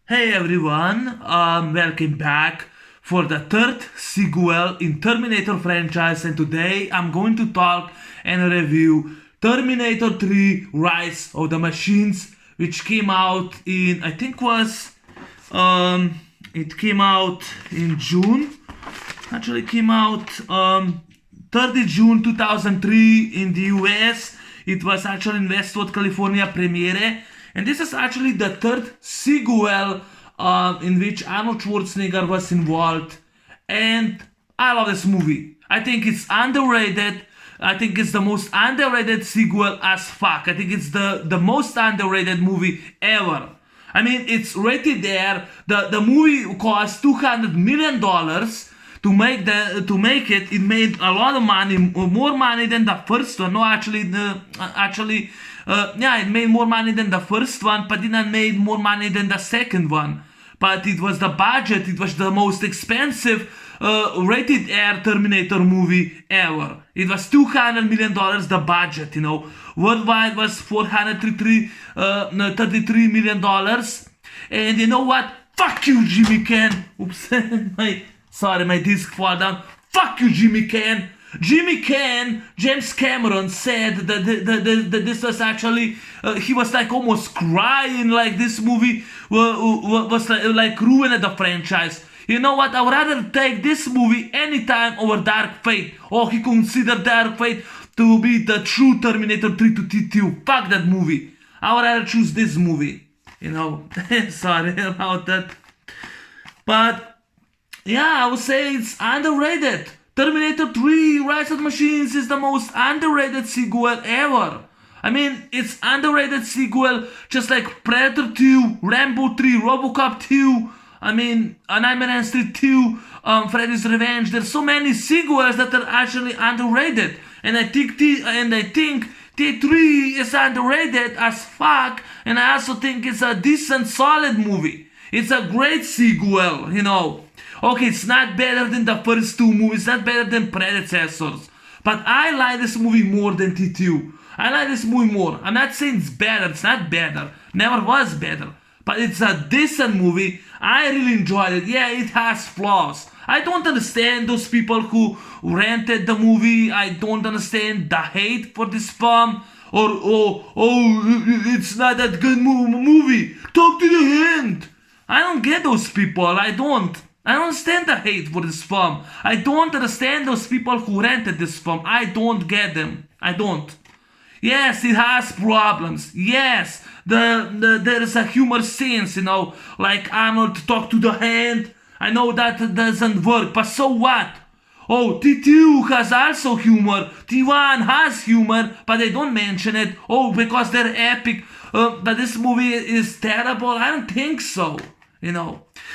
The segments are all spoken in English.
Hey everyone, welcome back for the third sequel in Terminator franchise, and today I'm going to talk and review Terminator 3 Rise of the Machines, which came out in, I think it came out in June. Actually, it came out 30 June 2003 in the US. It was actually in Westwood, California premiere. And this is actually the third sequel in which Arnold Schwarzenegger was involved. And I love this movie. I think it's underrated. I think it's the most underrated sequel as fuck. I think it's the most underrated movie ever. I mean, it's rated there. The movie cost $200 million to make it. It made a lot of money, more money than the first one. No, yeah, it made more money than the first one, but didn't made more money than the second one. But it was the budget. It was the most expensive rated R Terminator movie ever. It was $200 million the budget. Worldwide was $433 million. And you know what? Fuck you, Jimmy Can. Oops, my disc fall down. Fuck you, Jimmy Can. James Cameron said that this was actually, he was like almost crying, like this movie was like ruined the franchise. You know what? I would rather take this movie anytime over Dark Fate. Oh, he considered Dark Fate to be the true Terminator 3 to T2. Fuck that movie. I would rather choose this movie. Sorry about that. But yeah, I would say it's underrated. Terminator 3 Rise of the Machines is the most underrated sequel ever. I mean, it's underrated sequel just like Predator 2, Rambo 3, Robocop 2, I mean, Nightmare on Elm Street 2, Freddy's Revenge. There's so many sequels that are actually underrated. And I think T3 is underrated as fuck, and I also think it's a decent, solid movie. It's a great sequel. Okay, it's not better than the first two movies, it's not better than predecessors. But I like this movie more than T2. I like this movie more. I'm not saying it's better, it's not better. Never was better. But it's a decent movie. I really enjoyed it. Yeah, it has flaws. I don't understand those people who rented the movie. I don't understand the hate for this film. Or, it's not that good movie. Talk to the hand. I don't get those people. I don't understand the hate for this film. I don't understand those people who rented this film. I don't get them. I don't. Yes, it has problems. Yes, there is a humor scenes, like Arnold talk to the hand. I know that doesn't work, but so what? Oh, T2 has also humor. T1 has humor, but they don't mention it. Oh, because they're epic. But this movie is terrible. I don't think so.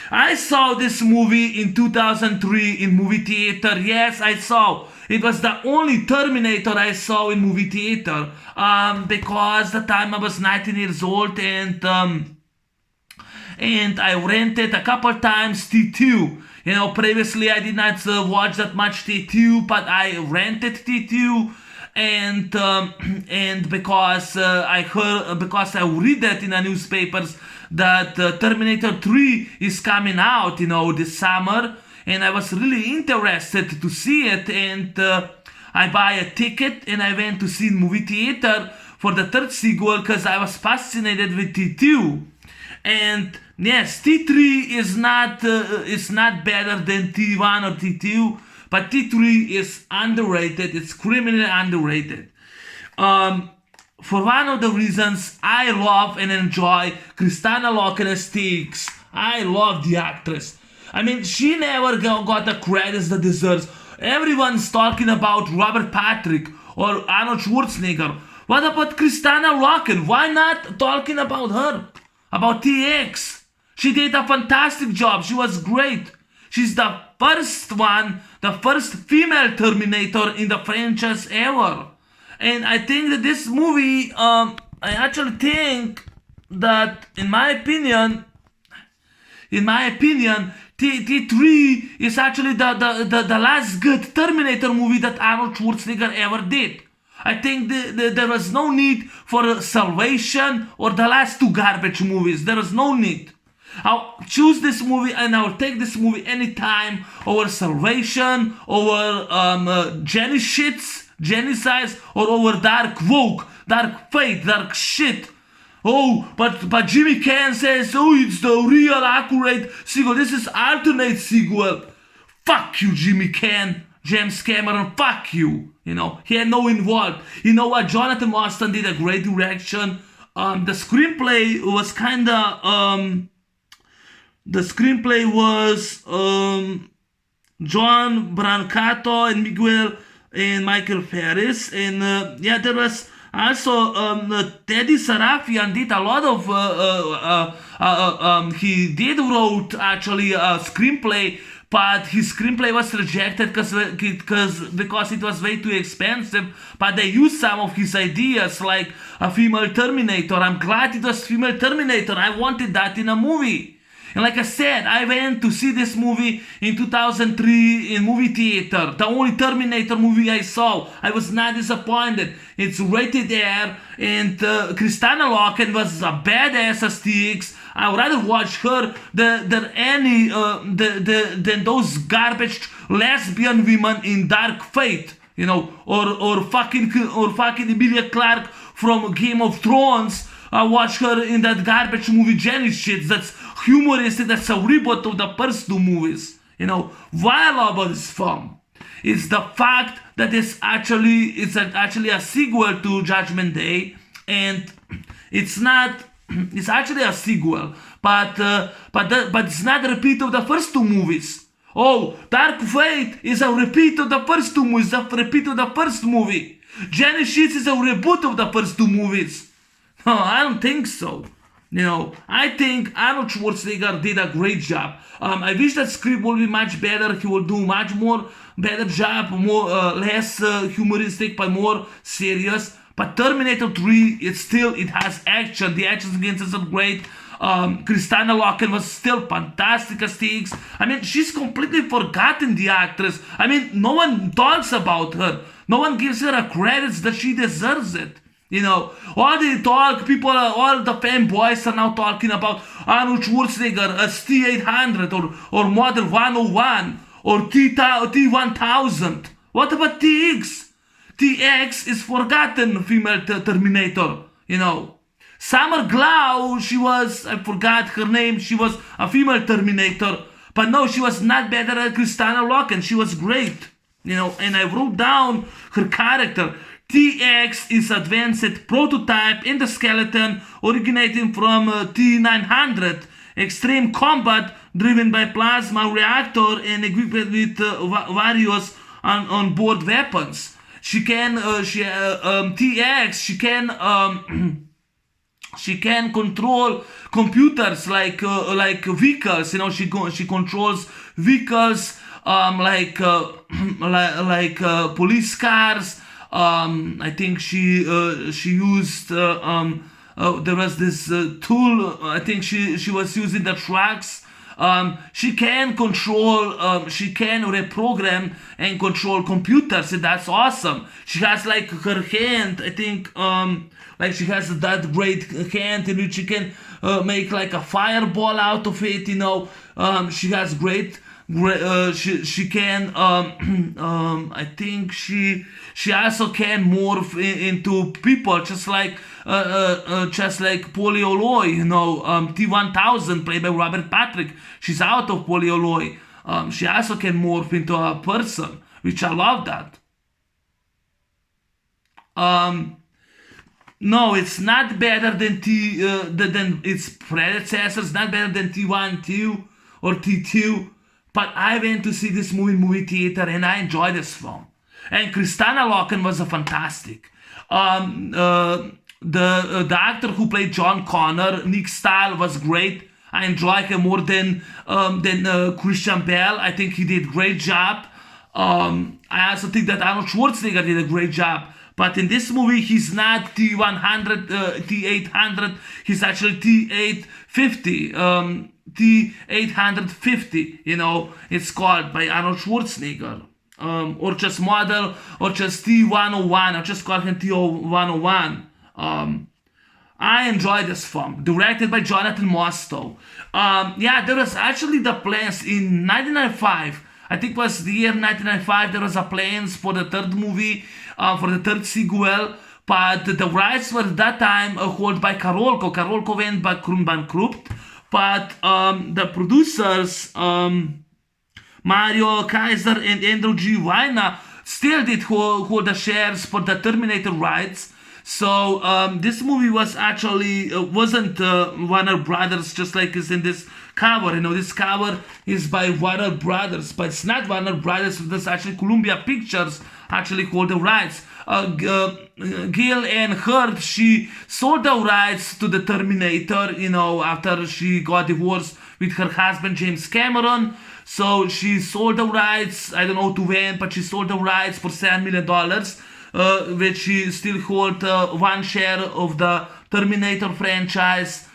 I saw this movie in 2003 in movie theater. Yes, I saw. It was the only Terminator I saw in movie theater. Because the time I was 19 years old, and I rented a couple times T2. Previously I did not watch that much T2, but I rented T2. And because because I read that in the newspapers that Terminator 3 is coming out, this summer, and I was really interested to see it, and I buy a ticket and I went to see movie theater for the third sequel because I was fascinated with T2. And yes, T3 is not better than T1 or T2, but T3 is underrated. It's criminally underrated. For one of the reasons I love and enjoy Kristanna Loken as Tiggs. I love the actress. I mean, she never got the credits that deserves. Everyone's talking about Robert Patrick or Arnold Schwarzenegger. What about Kristanna Loken? Why not talking about her? About TX? She did a fantastic job. She was great. She's the first female Terminator in the franchise ever. And I think that this movie, I actually think that, in my opinion, T3 is actually the last good Terminator movie that Arnold Schwarzenegger ever did. I think there was no need for Salvation or the last two garbage movies. There was no need. I'll choose this movie and I'll take this movie anytime over Salvation, over Genisys, or over Dark Vogue, Dark Fate, Dark Shit. Oh, but Jimmy Can says, oh, it's the real accurate sequel. This is alternate sequel. Fuck you, Jimmy Can. James Cameron, fuck you. You know, he had no involved. You know what? Jonathan Austin did a great direction. The screenplay was John Brancato and Miguel and Michael Ferris. And yeah, there was also Teddy Sarafian did a lot of he did wrote actually a screenplay, but his screenplay was rejected because it was way too expensive. But they used some of his ideas, like a female Terminator. I'm glad it was female Terminator. I wanted that in a movie. And like I said, I went to see this movie in 2003 in movie theater. The only Terminator movie I saw. I was not disappointed. It's rated R, and Kristanna Loken was a badass as TX. I would rather watch her than those garbage lesbian women in Dark Fate, you know, or fucking Emilia Clarke from Game of Thrones. I watched her in that garbage movie Genisys. That's humoristic. That's a reboot of the first two movies. You know, what I love about this film is the fact that it's actually a sequel to Judgment Day, and it's not. It's actually a sequel, but it's not a repeat of the first two movies. Oh, Dark Fate is a repeat of the first two movies. A repeat of the first movie. Genisys is a reboot of the first two movies. No, I don't think so. You know, I think Arnold Schwarzenegger did a great job. I wish that script would be much better. He will do much more better job, more less humoristic, but more serious. But Terminator 3, it has action. The action sequences are great. Kristanna Loken was still fantastic as TX. I mean, she's completely forgotten, the actress. I mean, no one talks about her. No one gives her a credits that she deserves it. You know, all the fanboys are now talking about Arnold Schwarzenegger as T-800 or Model 101 or T-1000. What about TX? TX is forgotten female Terminator, you know. Summer Glau, I forgot her name, she was a female Terminator. But no, she was not better than Kristanna Loken. She was great, you know. And I wrote down her character. TX is advanced prototype in the skeleton originating from T-900. Extreme combat driven by plasma reactor and equipped with various on-board weapons. She can control computers like vehicles. You know, she controls vehicles like police cars. I think she used there was this tool. I think she was using the trucks. She can reprogram and control computers, and that's awesome. She has like her hand, I think, like she has that great hand in which she can make like a fireball out of it, you know. She has great she can I think she also can morph into people, just like Polyoloi, you know. T-1000 played by Robert Patrick, she's out of Polyoloi. She also can morph into a person, which I love that. No, it's not better than than its predecessors, not better than T1, 2 or T2. But I went to see this movie in movie theater and I enjoyed this film. And Kristanna Loken was a fantastic. The actor who played John Connor, Nick Stahl, was great. I enjoyed him more than Christian Bale. I think he did a great job. I also think that Arnold Schwarzenegger did a great job. But in this movie, he's not T-100, T-800. He's actually T-850. T-850, you know, it's called by Arnold Schwarzenegger. Or just model, or just T-101. I'll just call him T-101. I enjoyed this film, directed by Jonathan Mostow. Yeah, there was actually the plans in 1995. I think it was the year 1995. There was a plans for the third movie, for the third sequel. But the rights were at that time held by Karolko. Karolko went bankrupt. But the producers, Mario Kaiser and Andrew G. Weiner, still did hold the shares for the Terminator rights. So this movie was actually wasn't Warner Brothers, just like is in this cover. You know, this cover is by Warner Brothers, but it's not Warner Brothers. This actually Columbia Pictures actually hold the rights. Gail Ann Hurd, she sold the rights to the Terminator, you know, after she got divorced with her husband James Cameron. So she sold the rights, I don't know to when, but she sold the rights for $7 million, which she still hold one share of the Terminator franchise.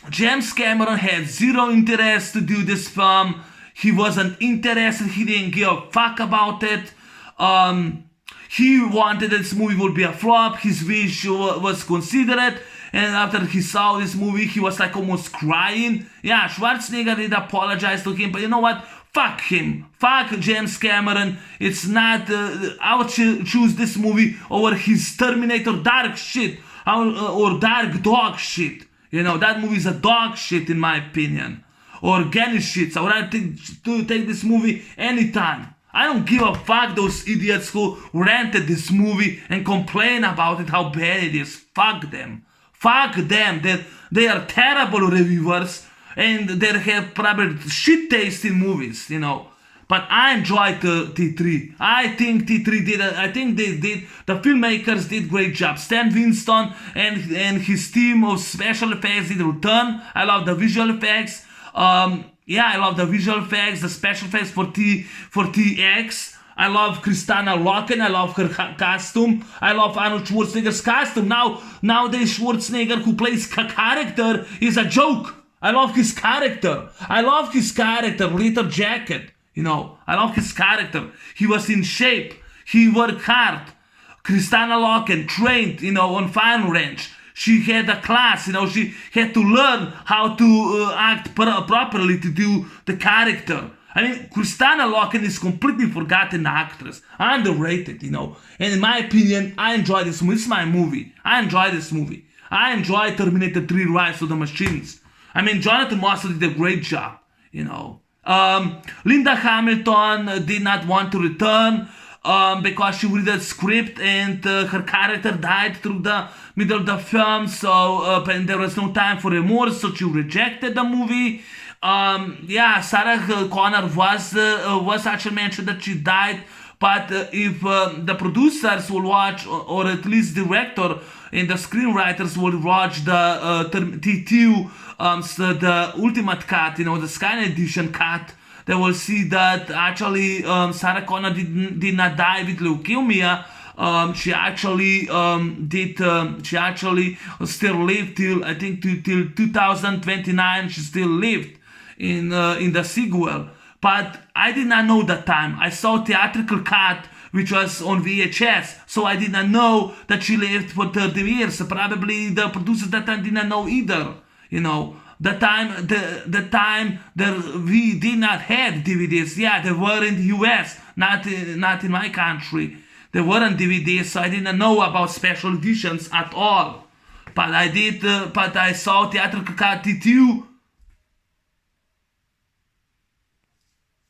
James Cameron had zero interest to do this film. He wasn't interested, he didn't give a fuck about it. He wanted this movie would be a flop. His wish was considerate. And after he saw this movie, he was like almost crying. Yeah, Schwarzenegger did apologize to him, but you know what? Fuck him. Fuck James Cameron. It's not, I would choose this movie over his Terminator dark shit. Or dark dog shit. You know, that movie is a dog shit in my opinion. Or Genisys. I would to take this movie anytime. I don't give a fuck those idiots who rented this movie and complain about it, how bad it is. Fuck them. Fuck them. They are terrible reviewers and they have probably shit taste in movies, you know. But I enjoyed T3. I think T3 did, the filmmakers did great job. Stan Winston and his team of special effects did return. I love the visual effects. Yeah, I love the visual effects, the special effects for TX. I love Kristanna Loken. I love her costume. I love Arnold Schwarzenegger's costume. Nowadays, Schwarzenegger, who plays character, is a joke. I love his character. I love his character, leather jacket. You know, I love his character. He was in shape. He worked hard. Kristanna Loken trained, you know, on firing range. She had a class, you know, she had to learn how to act properly to do the character. I mean, Kristanna Loken is completely forgotten actress, underrated, you know. And in my opinion, I enjoy this movie. It's my movie. I enjoy this movie. I enjoy Terminator 3 Rise of the Machines. I mean, Jonathan Mostow did a great job, you know. Linda Hamilton did not want to return because she read the script and her character died through the middle of the film, so and there was no time for remorse, so she rejected the movie. Yeah, Sarah Connor was actually mentioned that she died, but if the producers will watch, or at least director and the screenwriters will watch the T2, the ultimate cut, you know, the Skynet edition cut, they will see that actually Sarah Connor did not die with leukemia. She actually she actually still lived till, I think, till 2029. She still lived in the sequel. But I did not know that time. I saw theatrical cut which was on VHS, so I did not know that she lived for 30 years. Probably the producers that time did not know either. You know, the time we did not have DVDs. Yeah, they were in the US, not in my country. They weren't DVDs, so I didn't know about special editions at all. But I did. But I saw theatrical cut T2.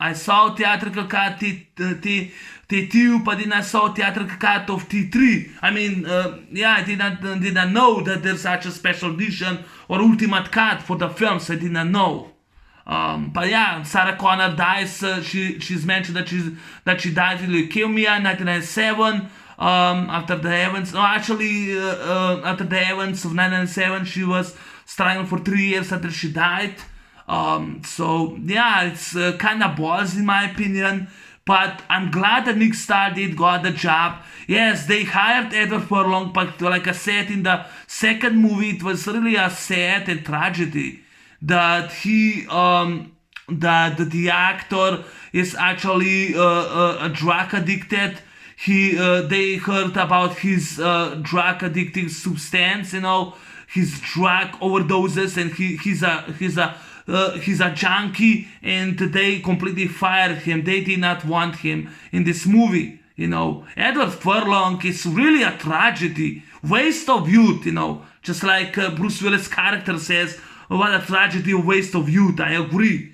I saw theatrical cut T2, but then I saw theatrical cut of T3. I mean, yeah, I did not know that there's such a special edition or ultimate cut for the films. I did not know. But yeah, Sarah Connor dies. She's mentioned that she died with leukemia in 1997. After the events, no, actually, after the events of 1997, she was struggling for 3 years after she died. So yeah, it's kind of balls in my opinion, but I'm glad that Nick Stahl got the job. Yes, they hired Edward Furlong, but like I said in the second movie, it was really a sad and tragedy that the actor is actually a drug addicted. they heard about his drug addictive substance, his drug overdoses, and he's a junkie, and they completely fired him. They did not want him in this movie. Edward Furlong is really a tragedy, waste of youth. Just like Bruce Willis' character says, what a tragedy, a waste of youth. I agree.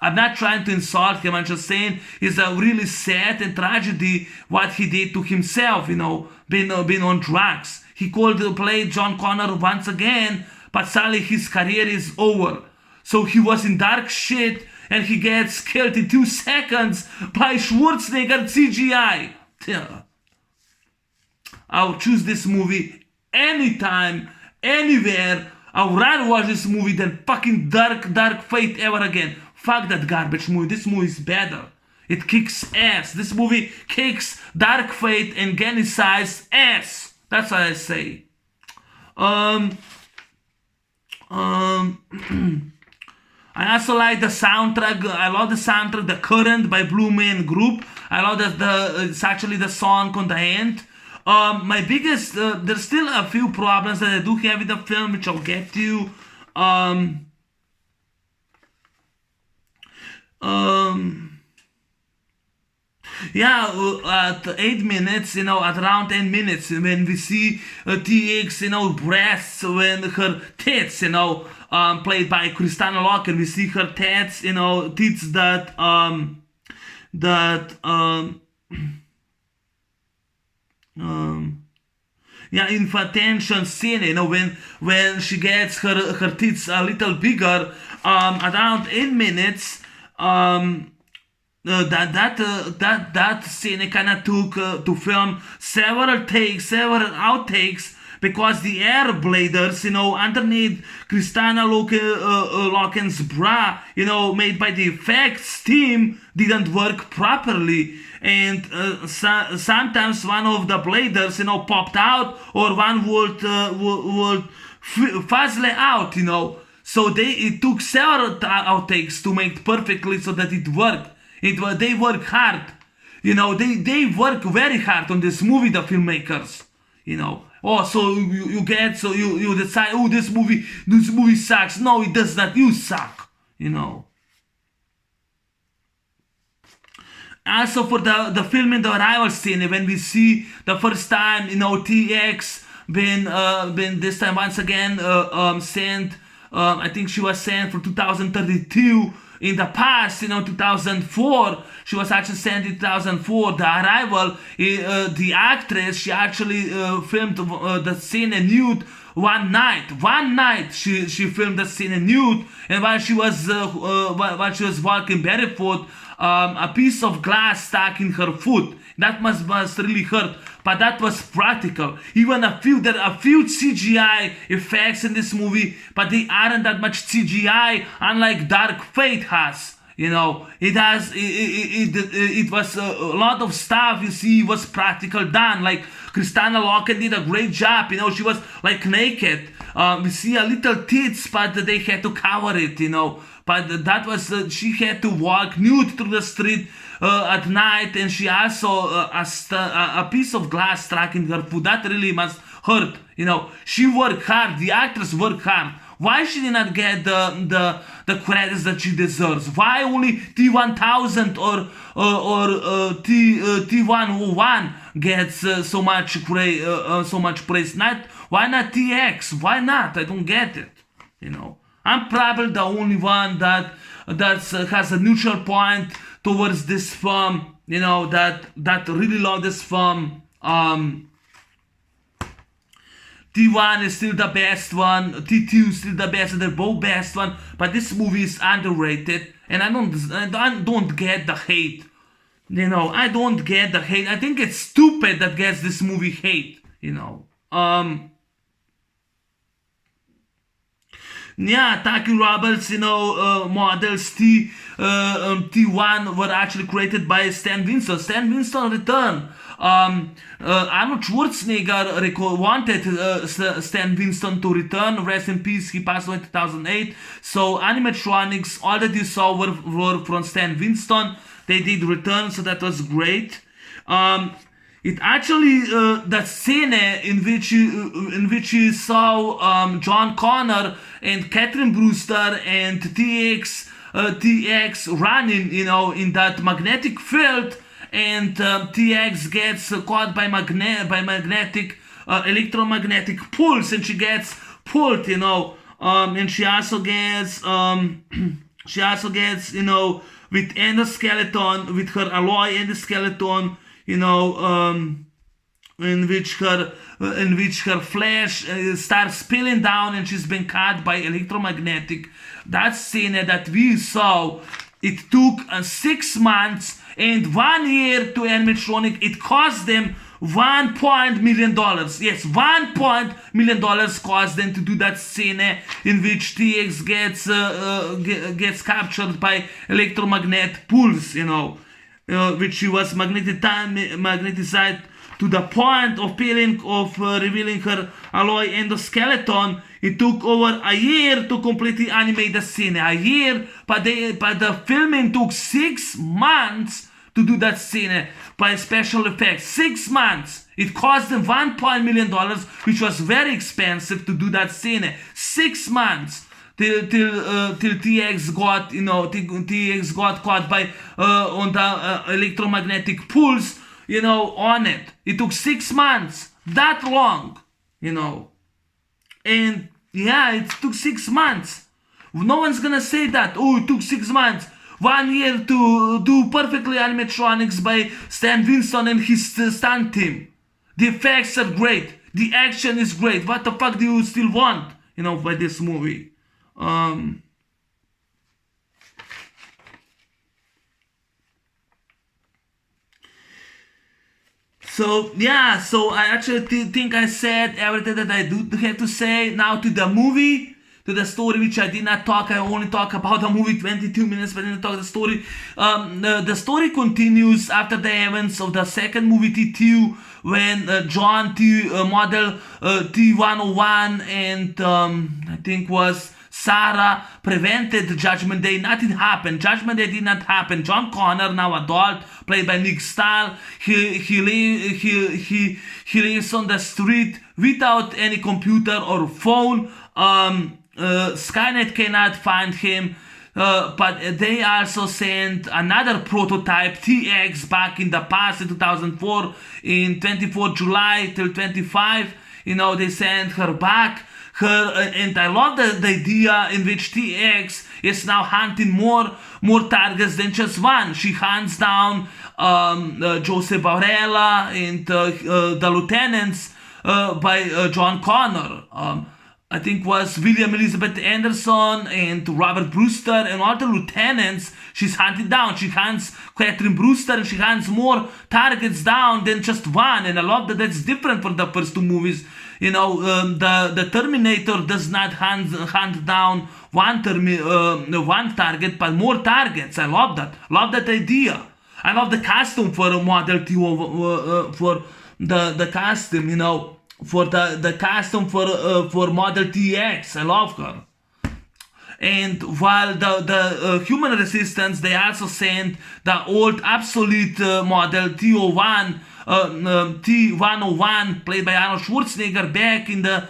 I'm not trying to insult him. I'm just saying it's a really sad and tragedy what he did to himself. Being on drugs. He could play John Connor once again, but sadly his career is over. So he was in dark shit, and he gets killed in 2 seconds by Schwarzenegger CGI. Yeah. I'll choose this movie anytime, anywhere. I'll rather watch this movie than fucking Dark Fate ever again. Fuck that garbage movie. This movie is better. It kicks ass. This movie kicks Dark Fate and Genisys ass. That's what I say. I also like the soundtrack. I love the soundtrack, The Current by Blue Man Group. I love that it's actually the song on the end. My biggest, there's still a few problems that I do have with the film, which I'll get to. At 8 minutes, at around 10 minutes, when we see TX, breasts, when her tits, played by Kristanna Loken, we see her tits, tits that infotension scene, when she gets her tits a little bigger, around 8 minutes, that scene kind of took to film several outtakes, because the air bladers, underneath Kristanna Loken's bra, made by the effects team, didn't work properly, and sometimes one of the bladers, popped out, or one would fizzle out, So it took several outtakes to make it perfectly so that it worked. They work hard, they work very hard on this movie, the filmmakers, so you decide, oh, this movie sucks. No, it does not. You suck, Also for the filming the arrival scene, when we see the first time, TX been this time once again sent. I think she was sent for 2032. In the past, 2004, she was actually sent in 2004. The arrival, the actress, she actually filmed the scene in nude one night. One night, she filmed the scene in nude, and while she was walking barefoot, a piece of glass stuck in her foot. That must really hurt, but that was practical. Even there are a few CGI effects in this movie, but they aren't that much CGI, unlike Dark Fate has. It was a lot of stuff you see was practical done. Like Kristanna Loken did a great job. She was like naked. We see a little tits, but they had to cover it. But that was she had to walk nude through the street at night, and she also a piece of glass stuck in her foot. That really must hurt. She worked hard. The actress worked hard. Why she did not get the credits that she deserves? Why only T1000 or T101 gets so much praise? Why not TX? Why not? I don't get it. I'm probably the only one that has a neutral point towards this film. That really love this film. T1 is still the best one. T2 is still the best. They're both best one. But this movie is underrated, and I don't get the hate. I don't get the hate. I think it's stupid that gets this movie hate. Taki Roberts, models T1 were actually created by Stan Winston. Stan Winston returned. Arnold Schwarzenegger wanted Stan Winston to return. Rest in peace, he passed away in 2008. So animatronics, all that you saw were from Stan Winston. They did return, so that was great. It actually that scene in which you saw John Connor and Catherine Brewster and TX running, in that magnetic field, and TX gets caught by magnetic electromagnetic pulse, and she gets pulled, and she also gets with endoskeleton, with her alloy endoskeleton, in which her flesh starts peeling down, and she's been cut by electromagnetic. That scene that we saw, it took 6 months and 1 year to animatronic. It cost them $1 million. Yes, $1 million cost them to do that scene in which TX gets captured by electromagnetic pulse, which she was magnetized to the point of revealing her alloy endoskeleton. It took over a year to completely animate the scene. A year, but the filming took 6 months to do that scene by special effects. 6 months. It cost them $1 million, which was very expensive to do that scene. 6 months. Till TX got caught by on the electromagnetic pulse, on it. It took 6 months. That long, And yeah, it took 6 months. No one's gonna say that. Oh, it took 6 months. 1 year to do perfectly animatronics by Stan Winston and his stunt team. The effects are great. The action is great. What the fuck do you still want, by this movie? So I actually think I said everything that I do have to say. Now to the movie, to the story, which I did not talk. I only talk about the movie 22 minutes, but I didn't talk the story. The story continues after the events of the second movie, T2, when John model T101 and I think was Sarah prevented Judgment Day. Nothing happened. Judgment Day did not happen. John Connor, now adult, played by Nick Stahl, he lives on the street without any computer or phone. Skynet cannot find him, but they also sent another prototype, TX, back in the past in 2004, in 24 July till 25. They sent her back. And I love the idea in which TX is now hunting more targets than just one. She hunts down Joseph Aurela and the lieutenants by John Connor. I think was William Elizabeth Anderson and Robert Brewster and all the lieutenants she's hunted down. She hunts Catherine Brewster and she hunts more targets down than just one. And I love that that's different from the first two movies. The Terminator does not hunt down one target, but more targets. I love that. Love that idea. I love the costume for Model T, for the costume, for the costume for Model TX. I love her. And while the human resistance, they also sent the old obsolete model T101, played by Arnold Schwarzenegger, back in the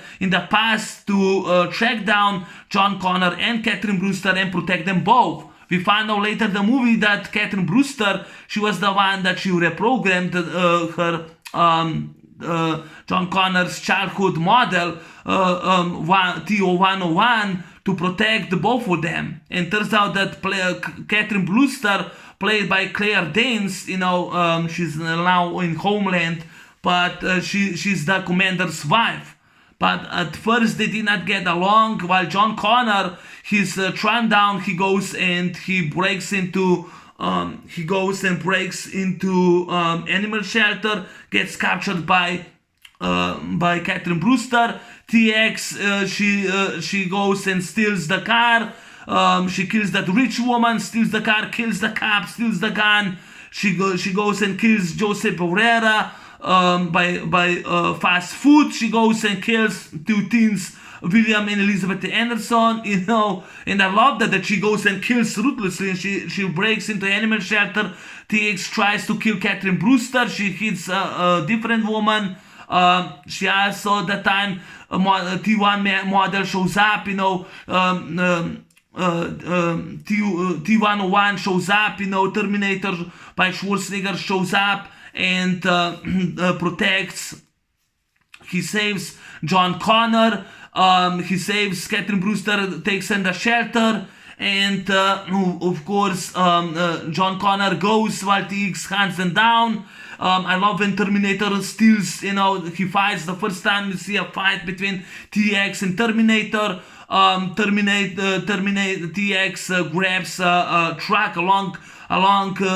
past to track down John Connor and Catherine Brewster and protect them both. We found out later in the movie that Catherine Brewster, she was the one that she reprogrammed her John Connor's childhood model T101 to protect both of them. And turns out that Catherine Brewster, played by Claire Danes, she's now in Homeland, but she's the commander's wife. But at first they did not get along. While John Connor, he's turned down, he goes and breaks into animal shelter, gets captured by Catherine Brewster. TX, she goes and steals the car. She kills that rich woman, steals the car, kills the cop, steals the gun. She goes and kills Joseph Herrera by fast food. She goes and kills two teens William and Elizabeth Anderson, and I love that she goes and kills ruthlessly, and she breaks into animal shelter. TX tries to kill Catherine Brewster. She hits a different woman. She also, at that time, T1 model shows up, T101 shows up, Terminator by Schwarzenegger shows up and protects. He saves John Connor. He saves Catherine Brewster, takes in the shelter, and of course John Connor goes while TX hunts them down. I love when Terminator steals, he fights the first time you see a fight between TX and Terminator. TX grabs a truck, a long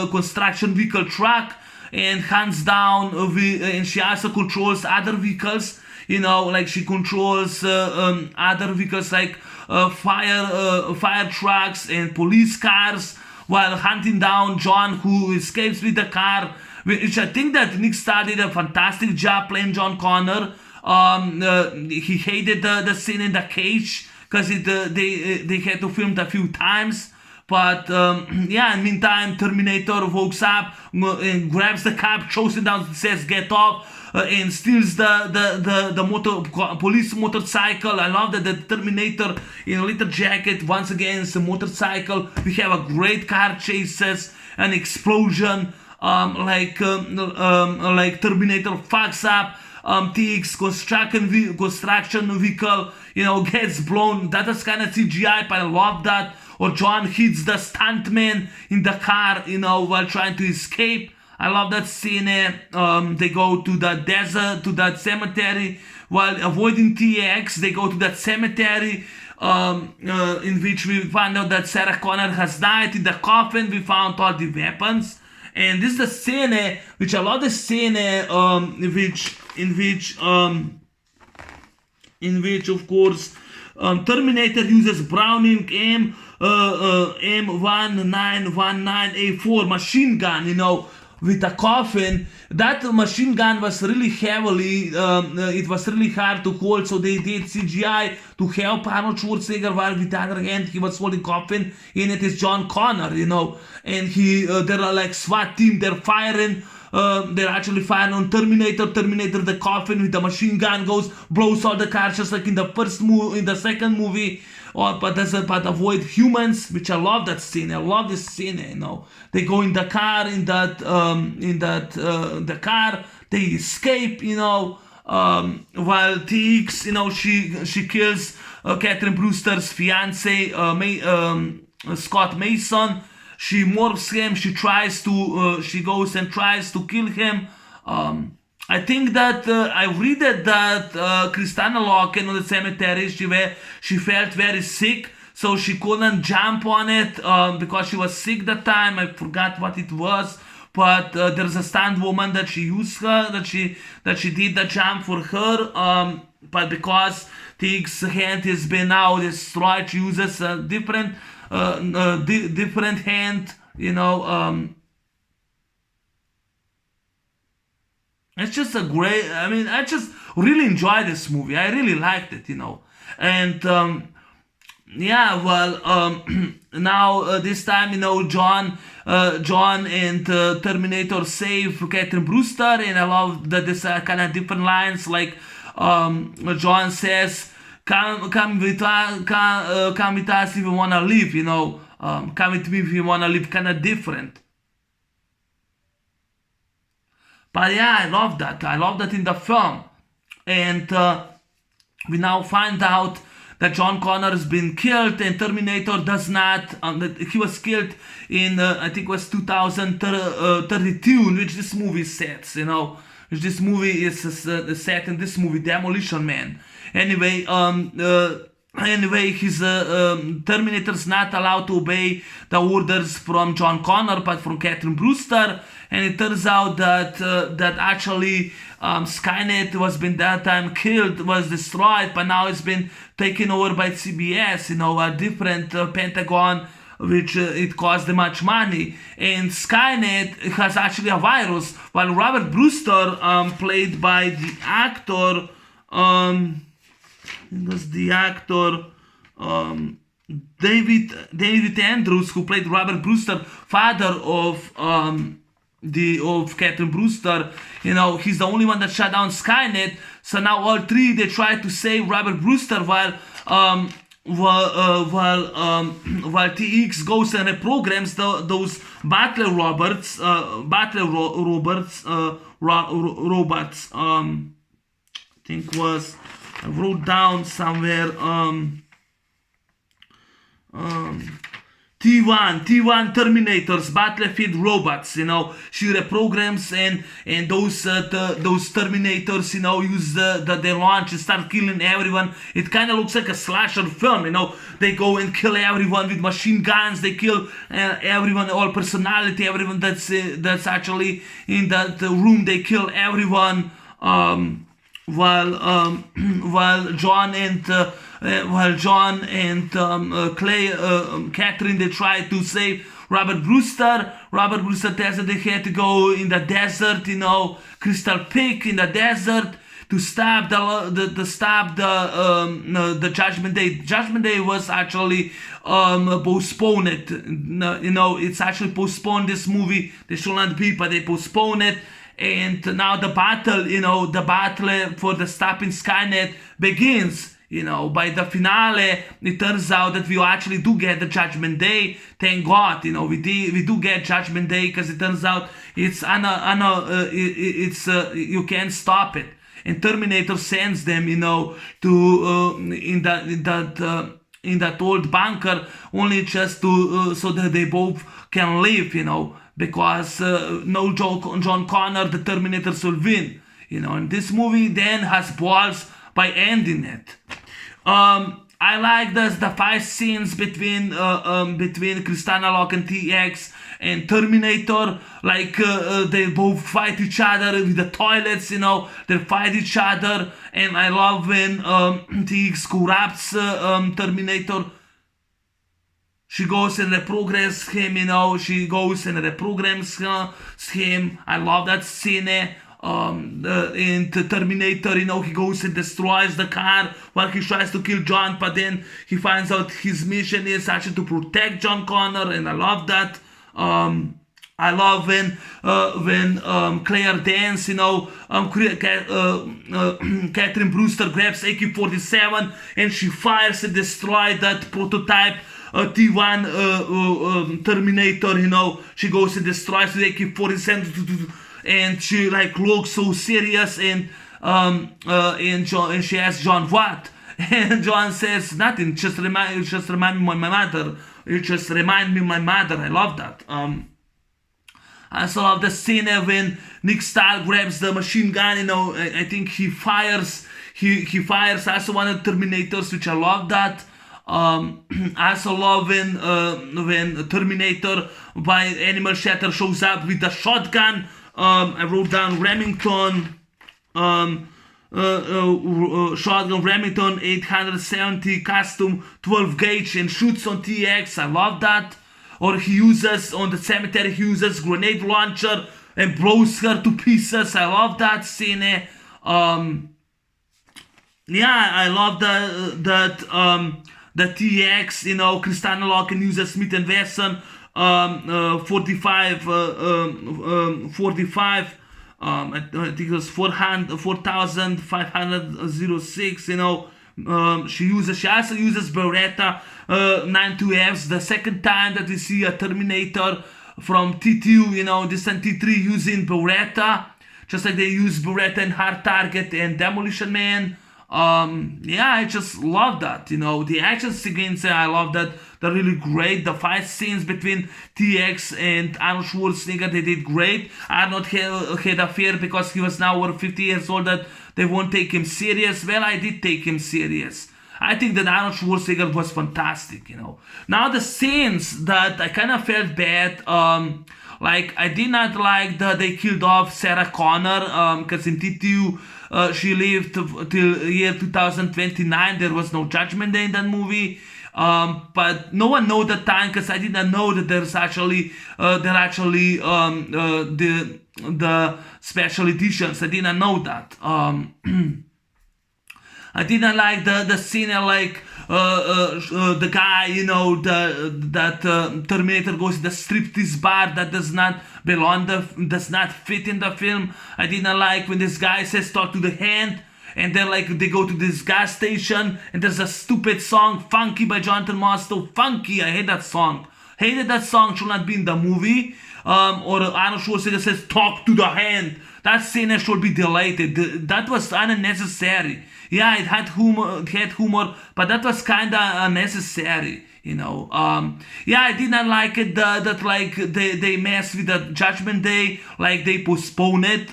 construction vehicle truck, and hands down, and she also controls other vehicles, like she controls other vehicles like fire trucks and police cars, while hunting down John, who escapes with the car, which I think that Nick Starr did a fantastic job playing John Connor. He hated the scene in the cage because they had to film it a few times. But yeah, in the meantime, Terminator wakes up and grabs the cop, throws it down, says get off, and steals the police motorcycle. I love that the Terminator in a little jacket once again is a motorcycle. We have a great car chases, an explosion, like Terminator fucks up TX construction vehicle, gets blown. That is kind of CGI, but I love that. Or John hits the stuntman in the car, while trying to escape. I love that scene. They go to the desert, to that cemetery, while avoiding TX. They go to that cemetery, in which we find out that Sarah Connor has died. In the coffin, we found all the weapons. And this is the scene, which I love the scene, in which of course Terminator uses Browning M1919A4 machine gun, with a coffin. That machine gun was really heavily, it was really hard to hold, so they did CGI to help Arnold Schwarzenegger, while with the other hand he was holding coffin. In it is John Connor, and they're like SWAT team, they're firing. They're actually firing on Terminator. The coffin with the machine gun blows all the cars, just like in the second movie. But avoid humans, which I love that scene. I love this scene. They go in the car, the car. They escape. While TX, she kills Catherine Brewster's fiance, Scott Mason. She morphs him. She goes and tries to kill him. I think that I read that Kristanna Loken on the cemetery, she felt very sick, so she couldn't jump on it because she was sick that time. I forgot what it was, but there's a stunt woman that she used that she did the jump for her. But because Tig's hand has been now destroyed, she uses a different hand. It's just a great, I just really enjoyed this movie. I really liked it, And, now this time, John and Terminator save Catherine Brewster. And I love that there's kind of different lines, like John says, come with us if you want to live, come with me if you want to live, kind of different. But yeah, I love that. I love that in the film. And we now find out that John Connor has been killed and Terminator does not. He was killed in, I think it was 2032, in which this movie sets, Which this movie is set in this movie, Demolition Man. Anyway, his Terminator's not allowed to obey the orders from John Connor, but from Catherine Brewster. And it turns out that actually Skynet was destroyed, but now it's been taken over by CBS, a different Pentagon, which it cost them much money. And Skynet has actually a virus, while Robert Brewster, played by the actor, it was the actor David Andrews, who played Robert Brewster, father of Catherine Brewster. He's the only one that shut down Skynet. So now all three, they try to save Robert Brewster while TX goes and reprograms those battle robots. I think I wrote down somewhere. T1 Terminators, battlefield robots. She reprograms and those Terminators, use their launch and start killing everyone. It kind of looks like a slasher film. They go and kill everyone with machine guns. They kill everyone, all personality, everyone that's actually in that room. They kill everyone. While John and Catherine, they try to save Robert Brewster. Robert Brewster tells them they had to go in the desert, Crystal Peak in the desert to stop the Judgment Day. Judgment Day was actually postponed. It's actually postponed. This movie they should not be, but they postponed it. And now the battle, the battle for the stopping Skynet begins. By the finale, it turns out that we actually do get the Judgment Day. Thank God, we do get Judgment Day, because it turns out it's you can't stop it. And Terminator sends them, to in that old bunker, only just to so that they both can live, because no John Connor, the Terminators will win. And this movie then has balls by ending it. I like the fight scenes between Kristanna Loken, TX, and Terminator. Like they both fight each other with the toilets. They fight each other, and I love when TX corrupts Terminator. She goes and reprograms him, she goes and reprograms him. I love that scene. In the Terminator, he goes and destroys the car while he tries to kill John, but then he finds out his mission is actually to protect John Connor, and I love that. I love when Claire Danes, Catherine Brewster grabs AK-47 and she fires and destroys that prototype T1 Terminator. She goes and destroys the AK-47, and she looks so serious, and she asks John what, and John says nothing. Just remind me my mother. It just remind me my mother. I love that. I also love the scene when Nick Stahl grabs the machine gun. I think he fires. He fires also one of the Terminators, which I love that. I also love when Terminator by Animal Shatter shows up with the shotgun. I wrote down Remington, shotgun Remington 870 custom 12 gauge, and shoots on TX. I love that. Or he uses on the cemetery, he uses grenade launcher and blows her to pieces. I love that scene. I love the TX. Kristanna Loken uses Smith & Wesson 45. I think it was 4,506. She also uses Beretta 92Fs. The second time that we see a Terminator from T2, this and T3 using Beretta, just like they use Beretta in Hard Target and Demolition Man. I just love that. The action sequence, I love that. They're really great. The fight scenes between TX and Arnold Schwarzenegger, they did great. Arnold had a fear because he was now over 50 years old that they won't take him serious. Well, I did take him serious. I think that Arnold Schwarzenegger was fantastic. Now the scenes that I kind of felt bad, I did not like that they killed off Sarah Connor, because in T2 she lived till year 2029. There was no Judgment Day in that movie. But no one knows the time, because I did not know that there's actually the special editions. I did not know that. I didn't like the scene like the guy, that Terminator goes to the striptease bar that does not belong, does not fit in the film. I didn't like when this guy says talk to the hand, and then like they go to this gas station and there's a stupid song, Funky by Jonathan Mostow. Funky, I hate that song. Hated that song, should not be in the movie. Or Arnold Schwarzenegger says talk to the hand. That scene should be deleted. That was unnecessary. Yeah, it had humor, but that was kind of unnecessary. Yeah, I did not like it that like they mess with the Judgment Day, like they postpone it.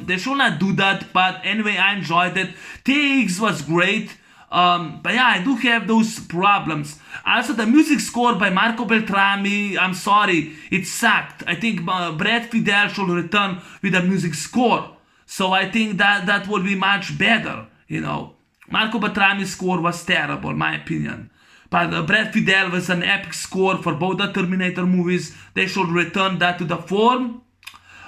They should not do that, but anyway, I enjoyed it. TX was great. But yeah, I do have those problems. Also, the music score by Marco Beltrami, I'm sorry, it sucked. I think Brad Fidel should return with the music score. So I think that would be much better, Marco Beltrami's score was terrible, in my opinion. But Brad Fidel was an epic score for both the Terminator movies. They should return that to the form.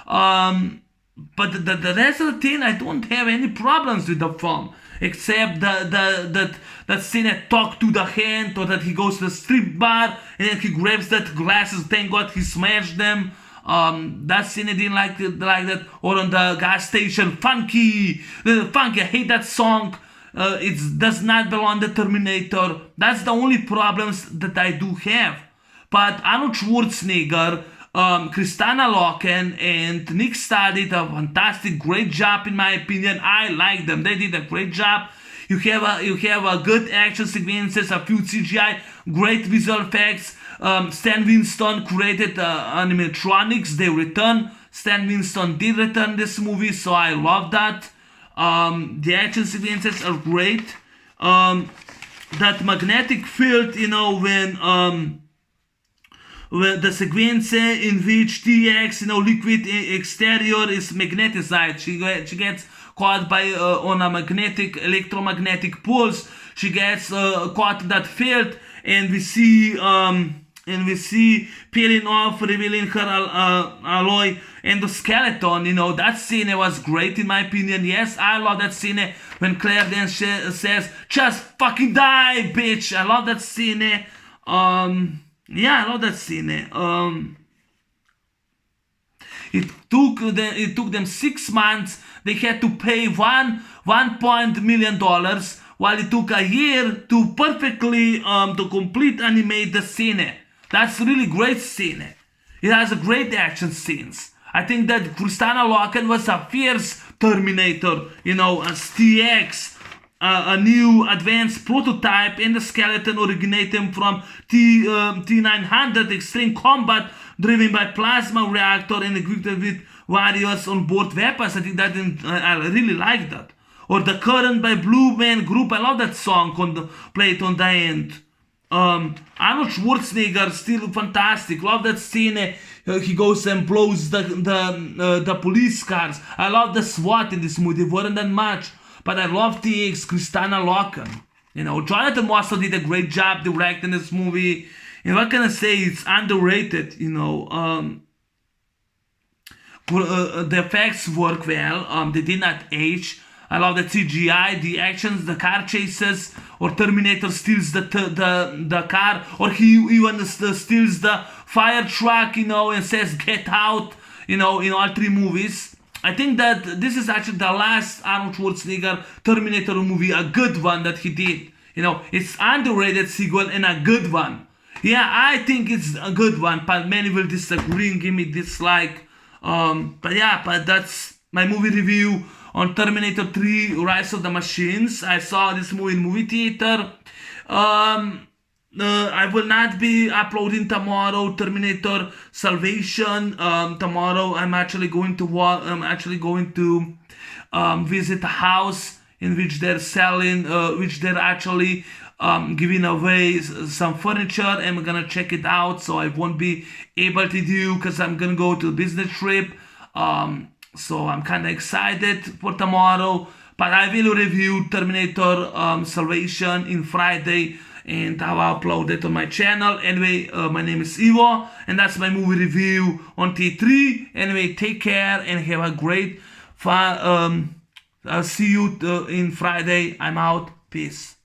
But the rest of the thing, I don't have any problems with the film. Except that scene that talk to the hand, or that he goes to the strip bar and then he grabs that glasses. Thank God he smashed them. That scene I didn't like that. Or on the gas station, Funky. I hate that song. It does not belong to Terminator. That's the only problems that I do have. But Arnold Schwarzenegger, Kristanna Loken and Nick Stahl did a fantastic, great job in my opinion. I like them. They did a great job. You have a good action sequences, a few CGI, great visual effects. Stan Winston created animatronics. They return. Stan Winston did return this movie, so I love that. The action sequences are great. That magnetic field, when the sequence in which TX, liquid exterior is magnetized. She gets caught by on a electromagnetic pulse. She gets caught in that field, and we see peeling off, revealing her alloy and the skeleton. That scene was great in my opinion. Yes, I love that scene when Claire then says, "Just fucking die, bitch." I love that scene. Yeah, I love that scene. It took them 6 months. They had to pay $1 million, while it took a year to perfectly to complete animate the scene. That's really great scene. It has a great action scenes. I think that Kristanna Loken was a fierce Terminator, as TX. A new advanced prototype and the skeleton originating from T900 Extreme Combat, driven by plasma reactor and equipped with various onboard weapons. I think that I really like that. Or the Current by Blue Man Group. I love that song played on the end. Arnold Schwarzenegger, still fantastic. Love that scene. He goes and blows the police cars. I love the SWAT in this movie. They weren't that much. But I love TX, Kristanna Loken. Jonathan Mostow did a great job directing this movie. What can I say? It's underrated. The effects work well. They did not age. I love the CGI, the actions, the car chases, or Terminator steals the car, or he even steals the fire truck, and says "get out," in all three movies. I think that this is actually the last Arnold Schwarzenegger Terminator movie, a good one that he did. It's underrated sequel and a good one. Yeah, I think it's a good one, but many will disagree and give me dislike. But that's my movie review on Terminator 3 Rise of the Machines. I saw this movie in movie theater. I will not be uploading tomorrow Terminator Salvation. Tomorrow I'm actually going to visit a house in which they're selling, which they're actually giving away some furniture. I'm gonna check it out, so I won't be able to do because I'm gonna go to a business trip. So I'm kind of excited for tomorrow, but I will review Terminator Salvation in Friday, and I'll upload it on my channel. Anyway, my name is Ivo, and that's my movie review on T3. Anyway, take care and have a great fun. I'll see you in Friday. I'm out. Peace.